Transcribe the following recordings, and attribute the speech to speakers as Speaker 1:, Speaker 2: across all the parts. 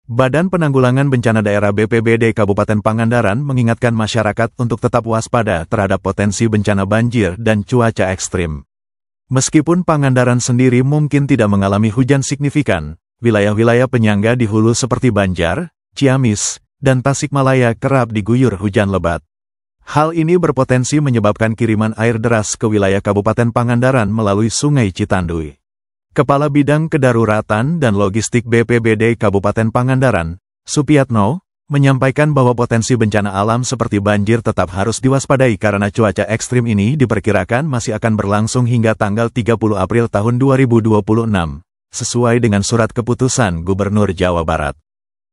Speaker 1: Badan Penanggulangan Bencana Daerah BPBD Kabupaten Pangandaran mengingatkan masyarakat untuk tetap waspada terhadap potensi bencana banjir dan cuaca ekstrim. Meskipun Pangandaran sendiri mungkin tidak mengalami hujan signifikan, wilayah-wilayah penyangga di hulu seperti Banjar, Ciamis, dan Tasikmalaya kerap diguyur hujan lebat. Hal ini berpotensi menyebabkan kiriman air deras ke wilayah Kabupaten Pangandaran melalui Sungai Citanduy. Kepala Bidang Kedaruratan dan Logistik BPBD Kabupaten Pangandaran, Supiatno, menyampaikan bahwa potensi bencana alam seperti banjir tetap harus diwaspadai karena cuaca ekstrim ini diperkirakan masih akan berlangsung hingga tanggal 30 April tahun 2026, sesuai dengan surat keputusan Gubernur Jawa Barat.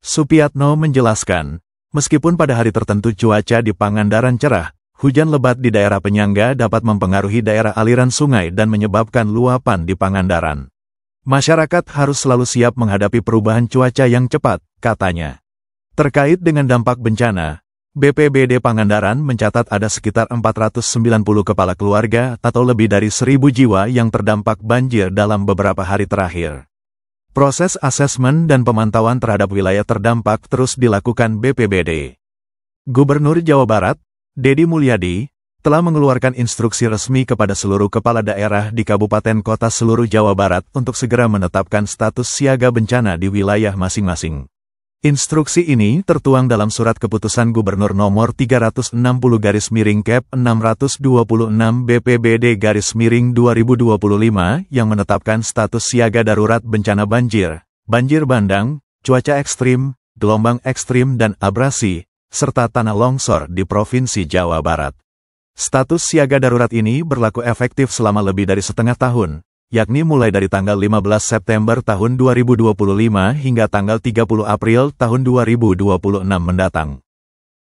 Speaker 1: Supiatno menjelaskan, meskipun pada hari tertentu cuaca di Pangandaran cerah, hujan lebat di daerah penyangga dapat mempengaruhi daerah aliran sungai dan menyebabkan luapan di Pangandaran. Masyarakat harus selalu siap menghadapi perubahan cuaca yang cepat, katanya. Terkait dengan dampak bencana, BPBD Pangandaran mencatat ada sekitar 490 kepala keluarga atau lebih dari 1.000 jiwa yang terdampak banjir dalam beberapa hari terakhir. Proses asesmen dan pemantauan terhadap wilayah terdampak terus dilakukan BPBD. Gubernur Jawa Barat, Deddy Mulyadi, telah mengeluarkan instruksi resmi kepada seluruh kepala daerah di kabupaten kota seluruh Jawa Barat untuk segera menetapkan status siaga bencana di wilayah masing-masing. Instruksi ini tertuang dalam Surat Keputusan Gubernur Nomor 360/626 BPBD/2025 yang menetapkan status siaga darurat bencana banjir, banjir bandang, cuaca ekstrim, gelombang ekstrim dan abrasi, serta tanah longsor di Provinsi Jawa Barat. Status siaga darurat ini berlaku efektif selama lebih dari setengah tahun, yakni mulai dari tanggal 15 September tahun 2025 hingga tanggal 30 April tahun 2026 mendatang.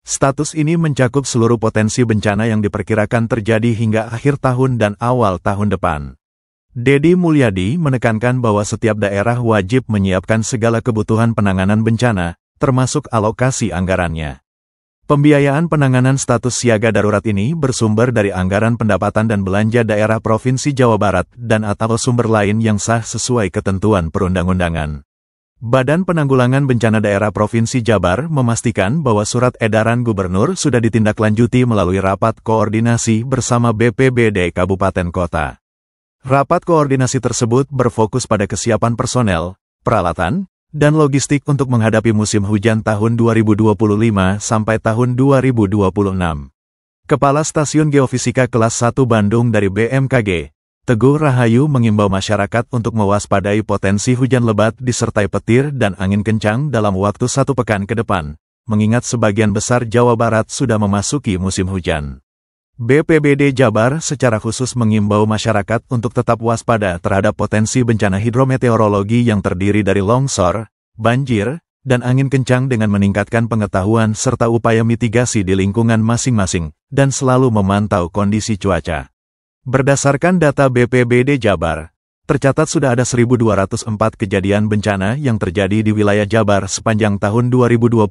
Speaker 1: Status ini mencakup seluruh potensi bencana yang diperkirakan terjadi hingga akhir tahun dan awal tahun depan. Deddy Mulyadi menekankan bahwa setiap daerah wajib menyiapkan segala kebutuhan penanganan bencana, termasuk alokasi anggarannya. Pembiayaan penanganan status siaga darurat ini bersumber dari anggaran pendapatan dan belanja daerah Provinsi Jawa Barat dan atau sumber lain yang sah sesuai ketentuan perundang-undangan. Badan Penanggulangan Bencana Daerah Provinsi Jabar memastikan bahwa surat edaran gubernur sudah ditindaklanjuti melalui rapat koordinasi bersama BPBD Kabupaten Kota. Rapat koordinasi tersebut berfokus pada kesiapan personel, peralatan, dan logistik untuk menghadapi musim hujan tahun 2025 sampai tahun 2026. Kepala Stasiun Geofisika Kelas 1 Bandung dari BMKG, Teguh Rahayu mengimbau masyarakat untuk mewaspadai potensi hujan lebat disertai petir dan angin kencang dalam waktu 1 pekan ke depan, mengingat sebagian besar Jawa Barat sudah memasuki musim hujan. BPBD Jabar secara khusus mengimbau masyarakat untuk tetap waspada terhadap potensi bencana hidrometeorologi yang terdiri dari longsor, banjir, dan angin kencang dengan meningkatkan pengetahuan serta upaya mitigasi di lingkungan masing-masing, dan selalu memantau kondisi cuaca. Berdasarkan data BPBD Jabar, tercatat sudah ada 1.204 kejadian bencana yang terjadi di wilayah Jabar sepanjang tahun 2025,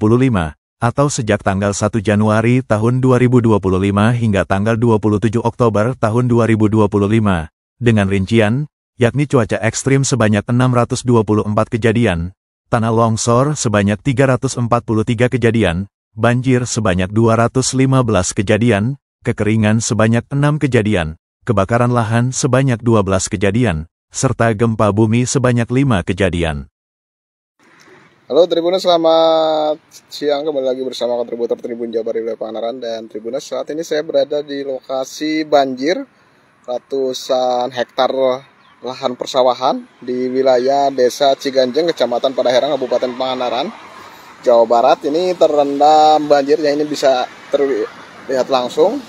Speaker 1: atau sejak tanggal 1 Januari tahun 2025 hingga tanggal 27 Oktober tahun 2025, dengan rincian, yakni cuaca ekstrim sebanyak 624 kejadian, tanah longsor sebanyak 343 kejadian, banjir sebanyak 215 kejadian, kekeringan sebanyak 6 kejadian, kebakaran lahan sebanyak 12 kejadian, serta gempa bumi sebanyak 5 kejadian.
Speaker 2: Halo Tribuners, selamat siang, kembali lagi bersama kontributor Tribun Jabar di wilayah Pangandaran. Dan Tribuners, saat ini saya berada di lokasi banjir ratusan hektar lahan persawahan di wilayah Desa Ciganjeng, Kecamatan Padaherang, Kabupaten Pangandaran, Jawa Barat. Ini terendam banjirnya, ini bisa terlihat langsung.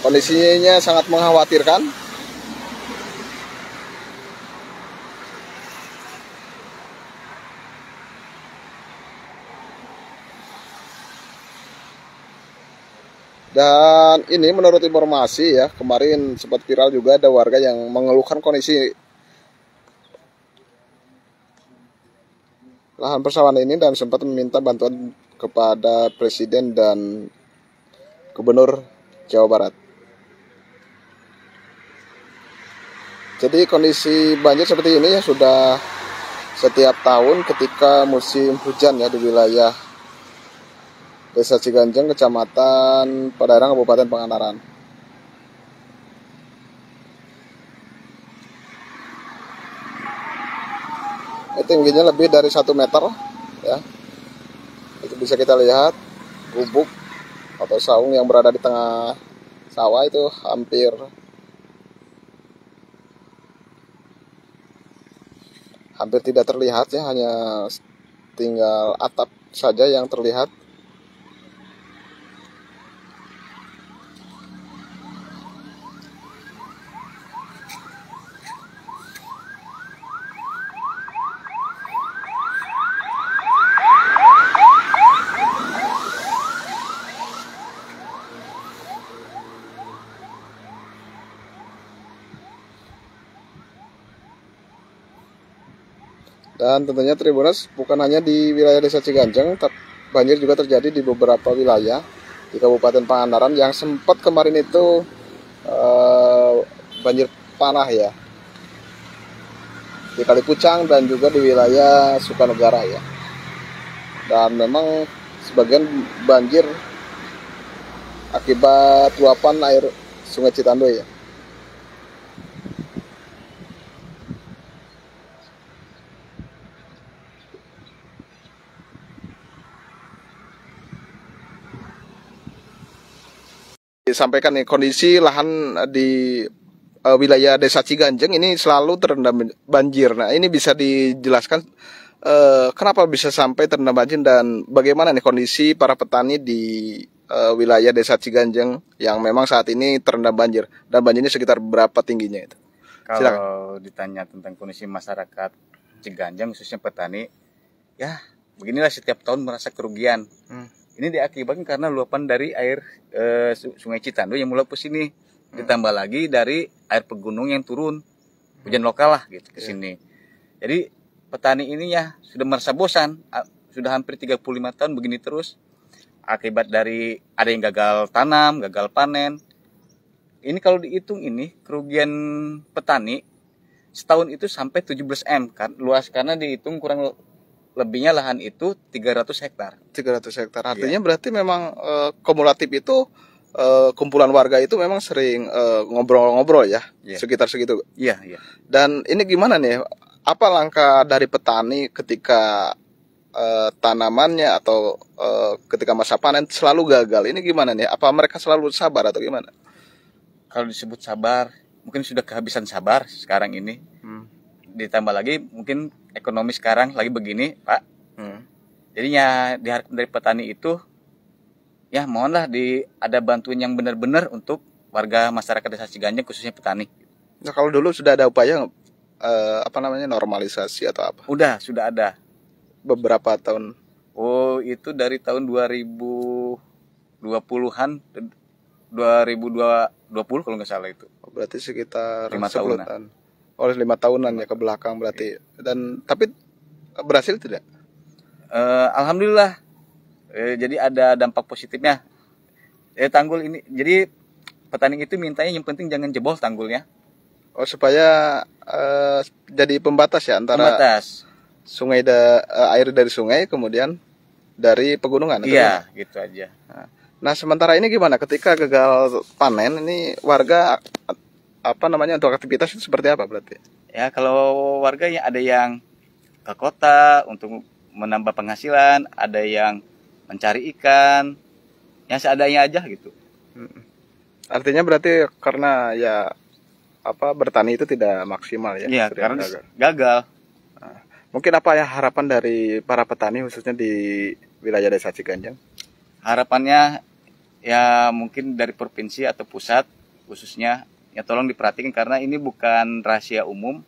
Speaker 2: Kondisinya sangat mengkhawatirkan. Dan ini menurut informasi ya, kemarin sempat viral juga ada warga yang mengeluhkan kondisi lahan persawahan ini dan sempat meminta bantuan kepada Presiden dan Gubernur Jawa Barat. Jadi kondisi banjir seperti ini ya sudah setiap tahun ketika musim hujan ya di wilayah Desa Ciganjeng, Kecamatan Padalarang, Kabupaten Pangandaran. Tingginya lebih dari 1 meter ya. Itu bisa kita lihat gubuk atau saung yang berada di tengah sawah itu hampir tidak terlihat ya, hanya tinggal atap saja yang terlihat. Dan tentunya Tribuners, bukan hanya di wilayah Desa Ciganjeng, banjir juga terjadi di beberapa wilayah di Kabupaten Pangandaran yang sempat kemarin itu banjir parah ya, di Kalipucang dan juga di wilayah Sukanegara ya. Dan memang sebagian banjir akibat luapan air Sungai Citandoy ya. Disampaikan nih, kondisi lahan di wilayah Desa Ciganjeng ini selalu terendam banjir. Nah, ini bisa dijelaskan kenapa bisa sampai terendam banjir dan bagaimana nih kondisi para petani di wilayah Desa Ciganjeng yang memang saat ini terendam banjir, dan banjirnya sekitar berapa tingginya itu?
Speaker 3: Kalau
Speaker 2: Silakan.
Speaker 3: ditanya tentang kondisi masyarakat Ciganjeng khususnya petani, ya beginilah, setiap tahun merasa kerugian. Ini diakibatkan karena luapan dari air Sungai Citandoy yang mulai ke sini, ditambah lagi dari air pegunung yang turun, hujan lokal lah gitu ke sini. Jadi petani ini ya sudah merasa bosan, sudah hampir 35 tahun begini terus. Akibat dari ada yang gagal tanam, gagal panen. Ini kalau dihitung ini kerugian petani setahun itu sampai 17 M kan luas, karena dihitung kurang lebihnya lahan itu 300 hektar.
Speaker 2: 300 hektar. Artinya berarti memang kumulatif itu kumpulan warga itu memang sering ngobrol-ngobrol ya, sekitar segitu.
Speaker 3: Iya, iya.
Speaker 2: Dan ini gimana nih? Apa langkah dari petani ketika tanamannya atau ketika masa panen selalu gagal? Ini gimana nih? Apa mereka selalu sabar atau gimana?
Speaker 3: Kalau disebut sabar, mungkin sudah kehabisan sabar sekarang ini. Ditambah lagi mungkin ekonomi sekarang lagi begini, Pak. Jadinya diharapkan dari petani itu, ya mohonlah ada bantuan yang benar-benar untuk warga masyarakat Desa Ciganjeng khususnya petani.
Speaker 2: Nah, kalau dulu sudah ada upaya normalisasi atau apa?
Speaker 3: Sudah ada.
Speaker 2: Beberapa tahun.
Speaker 3: Oh, itu dari tahun 2020-an, 2020 kalau nggak salah itu.
Speaker 2: Berarti sekitar
Speaker 3: 5 tahunan.
Speaker 2: Oh, 5 tahunan ya ke belakang berarti. Dan tapi berhasil tidak?
Speaker 3: Alhamdulillah. Jadi ada dampak positifnya. Tanggul ini, jadi petani itu mintanya yang penting jangan jebol tanggulnya.
Speaker 2: Oh, supaya jadi pembatas ya antara sungai air dari sungai kemudian dari pegunungan.
Speaker 3: Iya, gitu aja.
Speaker 2: Nah, sementara ini gimana? Ketika gagal panen ini warga untuk aktivitas itu seperti apa berarti?
Speaker 3: Ya, kalau warga ya ada yang ke kota untuk menambah penghasilan, ada yang mencari ikan, yang seadanya aja gitu.
Speaker 2: Artinya berarti karena ya bertani itu tidak maksimal ya?
Speaker 3: Iya, karena gagal.
Speaker 2: Nah, mungkin apa ya harapan dari para petani khususnya di wilayah Desa Ciganjeng?
Speaker 3: Harapannya ya mungkin dari provinsi atau pusat khususnya ya tolong diperhatikan, karena ini bukan rahasia umum.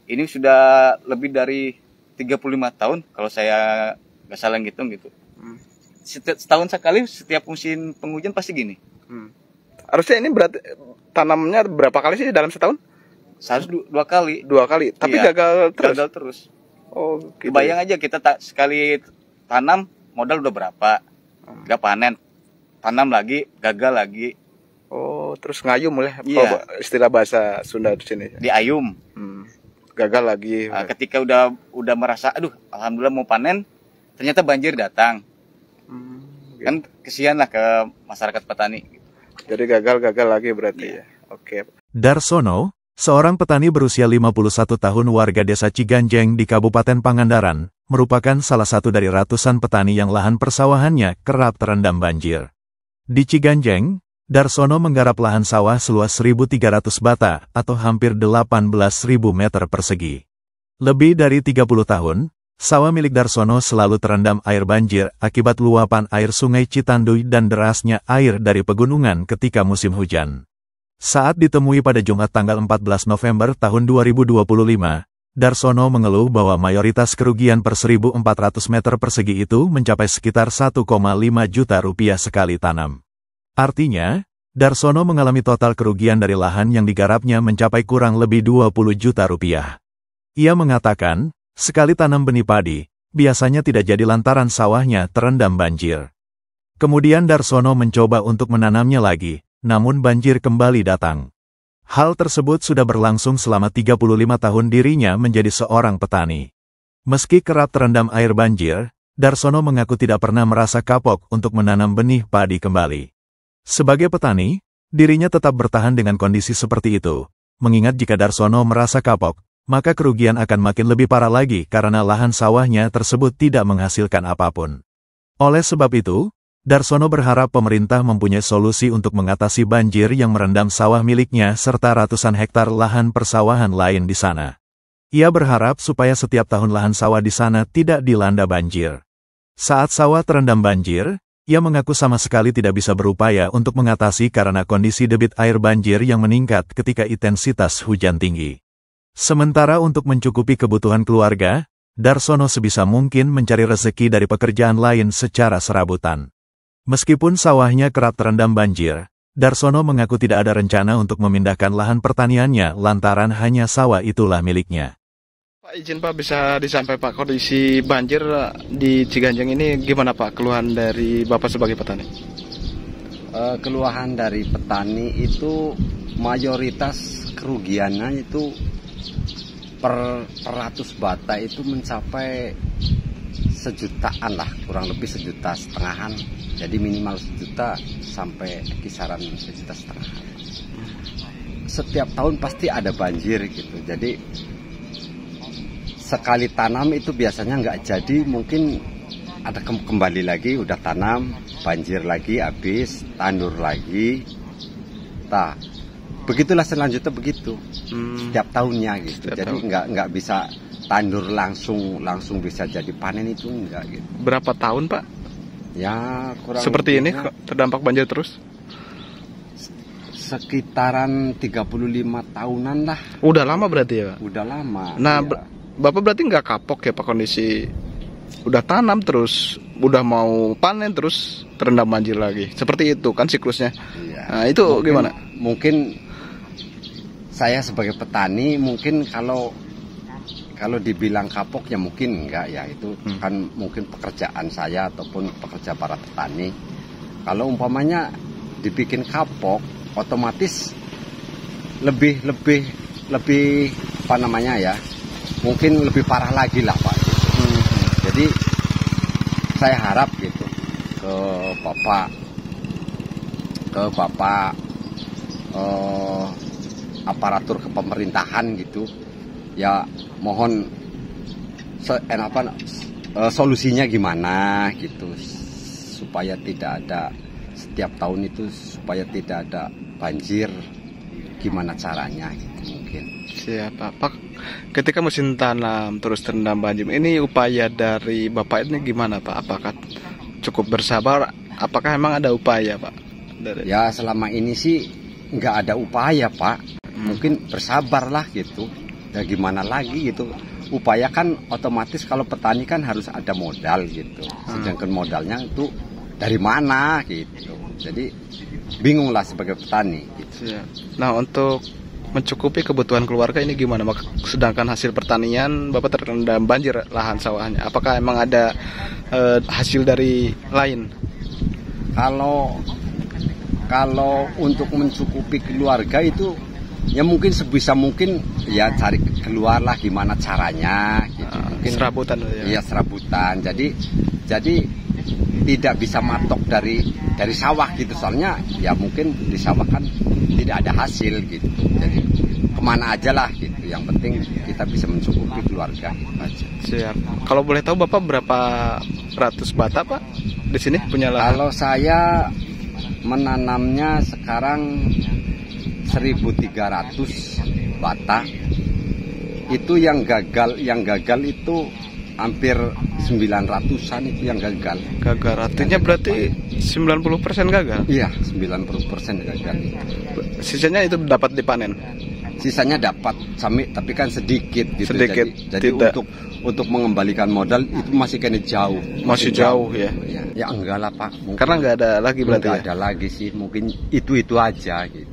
Speaker 3: Ini sudah lebih dari 35 tahun kalau saya nggak salah ngitung gitu. Setahun sekali setiap musim penghujan pasti gini.
Speaker 2: Harusnya ini berarti tanamnya berapa kali sih dalam setahun?
Speaker 3: Seharusnya 2 kali.
Speaker 2: 2 kali, tapi
Speaker 3: iya,
Speaker 2: gagal terus.
Speaker 3: Gagal terus.
Speaker 2: Oh, gitu.
Speaker 3: Bayang aja kita sekali tanam modal udah berapa, nggak panen, tanam lagi gagal lagi.
Speaker 2: Oh, terus ngayum ya,
Speaker 3: iya.
Speaker 2: Istilah bahasa Sunda di sini.
Speaker 3: Diayum.
Speaker 2: gagal lagi.
Speaker 3: Ketika udah merasa aduh alhamdulillah mau panen, ternyata banjir datang. Kan kesian lah ke masyarakat petani.
Speaker 2: Jadi gagal lagi berarti ya. Oke.
Speaker 1: Darsono, seorang petani berusia 51 tahun warga desa Ciganjeng di Kabupaten Pangandaran, merupakan salah satu dari ratusan petani yang lahan persawahannya kerap terendam banjir. Di Ciganjeng, Darsono menggarap lahan sawah seluas 1.300 bata atau hampir 18.000 meter persegi. Lebih dari 30 tahun, sawah milik Darsono selalu terendam air banjir akibat luapan air Sungai Citanduy dan derasnya air dari pegunungan ketika musim hujan. Saat ditemui pada Jumat tanggal 14 November tahun 2025, Darsono mengeluh bahwa mayoritas kerugian per 1.400 meter persegi itu mencapai sekitar 1,5 juta rupiah sekali tanam. Artinya, Darsono mengalami total kerugian dari lahan yang digarapnya mencapai kurang lebih 20 juta rupiah. Ia mengatakan, sekali tanam benih padi, biasanya tidak jadi lantaran sawahnya terendam banjir. Kemudian Darsono mencoba untuk menanamnya lagi, namun banjir kembali datang. Hal tersebut sudah berlangsung selama 35 tahun dirinya menjadi seorang petani. Meski kerap terendam air banjir, Darsono mengaku tidak pernah merasa kapok untuk menanam benih padi kembali. Sebagai petani, dirinya tetap bertahan dengan kondisi seperti itu, mengingat jika Darsono merasa kapok, maka kerugian akan makin lebih parah lagi karena lahan sawahnya tersebut tidak menghasilkan apapun. Oleh sebab itu, Darsono berharap pemerintah mempunyai solusi untuk mengatasi banjir yang merendam sawah miliknya serta ratusan hektar lahan persawahan lain di sana. Ia berharap supaya setiap tahun lahan sawah di sana tidak dilanda banjir. Saat sawah terendam banjir, ia mengaku sama sekali tidak bisa berupaya untuk mengatasi karena kondisi debit air banjir yang meningkat ketika intensitas hujan tinggi. Sementara untuk mencukupi kebutuhan keluarga, Darsono sebisa mungkin mencari rezeki dari pekerjaan lain secara serabutan. Meskipun sawahnya kerap terendam banjir, Darsono mengaku tidak ada rencana untuk memindahkan lahan pertaniannya lantaran hanya sawah itulah miliknya.
Speaker 2: Pak, izin Pak, bisa disampaikan Pak, kondisi banjir di Ciganjeng ini gimana Pak, keluhan dari Bapak sebagai petani?
Speaker 4: Keluhan dari petani itu mayoritas kerugiannya itu per 100 bata itu mencapai sejutaan lah, kurang lebih 1,5 juta. Jadi minimal 1 juta sampai kisaran 1,5 juta. Setiap tahun pasti ada banjir gitu, jadi sekali tanam itu biasanya nggak jadi, mungkin ada kembali lagi, udah tanam, banjir lagi, habis, tandur lagi. Nah, begitulah selanjutnya begitu, setiap tahunnya gitu. Jadi nggak bisa tandur langsung bisa jadi panen itu enggak gitu.
Speaker 2: Berapa tahun Pak?
Speaker 4: Ya kurang
Speaker 2: seperti ini terdampak banjir terus?
Speaker 4: Sekitaran 35 tahunan lah.
Speaker 2: Udah lama berarti ya?
Speaker 4: Udah lama.
Speaker 2: Nah,
Speaker 4: ya.
Speaker 2: Bapak berarti nggak kapok ya Pak, kondisi udah tanam terus, udah mau panen terus terendam banjir lagi. Seperti itu kan siklusnya.
Speaker 4: Iya.
Speaker 2: Nah, itu gimana?
Speaker 4: Mungkin saya sebagai petani mungkin kalau dibilang kapok ya mungkin enggak ya, itu kan mungkin pekerjaan saya ataupun pekerja para petani. Kalau umpamanya dibikin kapok, otomatis lebih apa namanya ya, mungkin lebih parah lagi lah Pak. Jadi saya harap gitu ke Bapak aparatur kepemerintahan gitu ya, mohon solusinya gimana gitu supaya tidak ada setiap tahun itu, supaya tidak ada banjir, gimana caranya gitu mungkin.
Speaker 2: Siapa Pak, ketika musim tanam terus terendam banjir, ini upaya dari Bapak ini gimana Pak? Apakah cukup bersabar? Apakah memang ada upaya Pak?
Speaker 4: Ya selama ini sih nggak ada upaya Pak, mungkin bersabarlah gitu. Ya gimana lagi gitu. Upaya kan otomatis kalau petani kan harus ada modal gitu. Sedangkan modalnya itu dari mana gitu. Jadi bingung lah sebagai petani gitu.
Speaker 2: Nah, untuk mencukupi kebutuhan keluarga ini gimana? Sedangkan hasil pertanian Bapak terendam banjir lahan sawahnya. Apakah emang ada hasil dari lain?
Speaker 4: Kalau untuk mencukupi keluarga itu ya mungkin sebisa mungkin ya cari keluar lah gimana caranya gitu. Mungkin
Speaker 2: serabutan ya.
Speaker 4: Iya, serabutan. Jadi tidak bisa matok dari sawah gitu, soalnya ya mungkin di sawah kan tidak ada hasil gitu. Jadi kemana aja lah gitu. Yang penting kita bisa mencukupi keluarga gitu aja.
Speaker 2: Siap. Kalau boleh tahu Bapak berapa ratus bata Pak di sini punya lahan?
Speaker 4: Kalau saya menanamnya sekarang 1.300 bata. Itu yang gagal itu hampir 900-an itu yang gagal.
Speaker 2: Gagal artinya berarti 90% gagal?
Speaker 4: Iya, 90% gagal.
Speaker 2: Sisanya itu dapat dipanen?
Speaker 4: Sisanya dapat tapi kan sedikit gitu.
Speaker 2: Sedikit.
Speaker 4: Jadi untuk mengembalikan modal itu masih kena jauh.
Speaker 2: Masih jauh ya.
Speaker 4: Ya enggak lah Pak.
Speaker 2: Karena nggak ada lagi berarti.
Speaker 4: Nggak ada lagi sih, mungkin itu aja gitu.